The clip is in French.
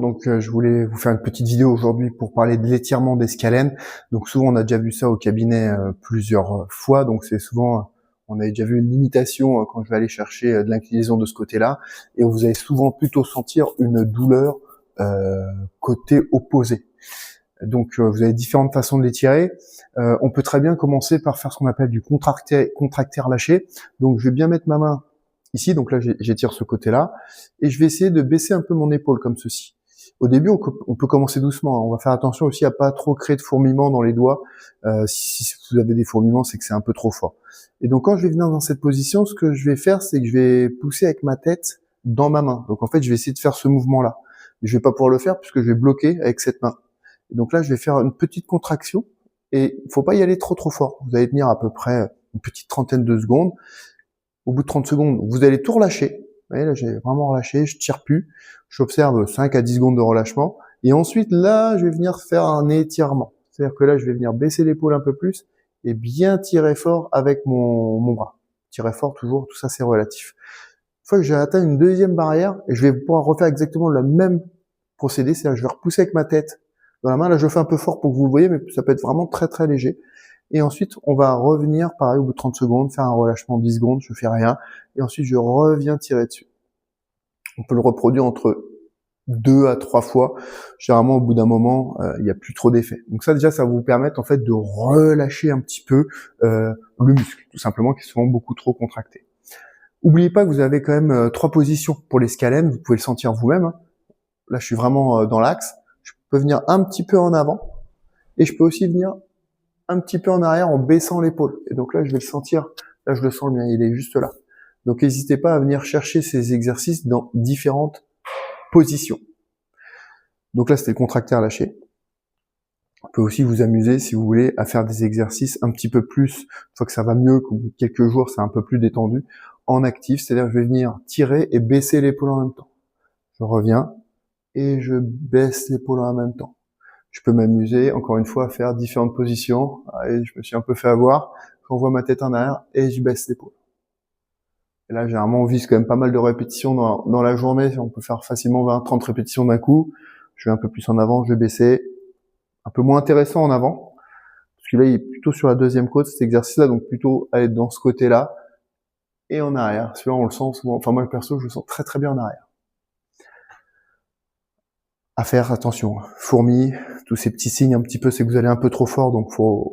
donc je voulais vous faire une petite vidéo aujourd'hui pour parler de l'étirement des scalènes. Donc souvent on a déjà vu ça au cabinet plusieurs fois, donc c'est souvent, on avait déjà vu une limitation quand je vais aller chercher de l'inclinaison de ce côté-là, et vous allez souvent plutôt sentir une douleur côté opposé. Donc vous avez différentes façons de l'étirer. On peut très bien commencer par faire ce qu'on appelle du contractaire lâché. Donc je vais bien mettre ma main ici, donc là j'étire ce côté-là, et je vais essayer de baisser un peu mon épaule comme ceci. Au début, on peut commencer doucement, hein. On va faire attention aussi à pas trop créer de fourmillements dans les doigts. Si vous avez des fourmillements, c'est que c'est un peu trop fort. Et donc quand je vais venir dans cette position, ce que je vais faire, c'est que je vais pousser avec ma tête dans ma main. Donc en fait, je vais essayer de faire ce mouvement-là. Mais je vais pas pouvoir le faire puisque je vais bloquer avec cette main. Et donc là, je vais faire une petite contraction, et il faut pas y aller trop fort. Vous allez tenir à peu près une petite trentaine de secondes. Au bout de 30 secondes, vous allez tout relâcher. Vous voyez, là, j'ai vraiment relâché, je tire plus. J'observe 5 à 10 secondes de relâchement. Et ensuite, là, je vais venir faire un étirement. C'est-à-dire que là, je vais venir baisser l'épaule un peu plus et bien tirer fort avec mon bras. Tirer fort toujours, tout ça, c'est relatif. Une fois que j'ai atteint une deuxième barrière, et je vais pouvoir refaire exactement le même procédé, c'est-à-dire que je vais repousser avec ma tête dans la main. Là, je le fais un peu fort pour que vous le voyez, mais ça peut être vraiment très léger. Et ensuite, on va revenir, pareil, au bout de 30 secondes, faire un relâchement de 10 secondes, je fais rien. Et ensuite, je reviens tirer dessus. On peut le reproduire entre 2 à 3 fois. Généralement, au bout d'un moment, il n'y a plus trop d'effet. Donc ça, déjà, ça va vous permettre, en fait, de relâcher un petit peu le muscle, tout simplement, qui est souvent beaucoup trop contracté. N'oubliez pas que vous avez quand même 3 positions pour les scalènes. Vous pouvez le sentir vous-même, hein. Là, je suis vraiment dans l'axe. Je peux venir un petit peu en avant. Et je peux aussi venir un petit peu en arrière en baissant l'épaule. Et donc là, je vais le sentir. Là, je le sens bien. Il est juste là. Donc, n'hésitez pas à venir chercher ces exercices dans différentes positions. Donc là, c'était le contractaire lâché. On peut aussi vous amuser, si vous voulez, à faire des exercices un petit peu plus, une fois que ça va mieux, qu'au bout de quelques jours, c'est un peu plus détendu, en actif. C'est-à-dire que je vais venir tirer et baisser l'épaule en même temps. Je reviens et je baisse l'épaule en même temps. Je peux m'amuser, encore une fois, à faire différentes positions. Allez, je me suis un peu fait avoir. J'envoie ma tête en arrière et je baisse l'épaule. Et là, généralement, on vise quand même pas mal de répétitions dans la journée. On peut faire facilement 20-30 répétitions d'un coup. Je vais un peu plus en avant, je vais baisser. Un peu moins intéressant en avant. Parce que là, il est plutôt sur la deuxième côte, cet exercice-là. Donc, plutôt aller dans ce côté-là. Et en arrière. Celui-là, on le sent souvent. Enfin, moi, perso, je le sens très bien en arrière. À faire attention, fourmis, tous ces petits signes un petit peu, c'est que vous allez un peu trop fort, donc faut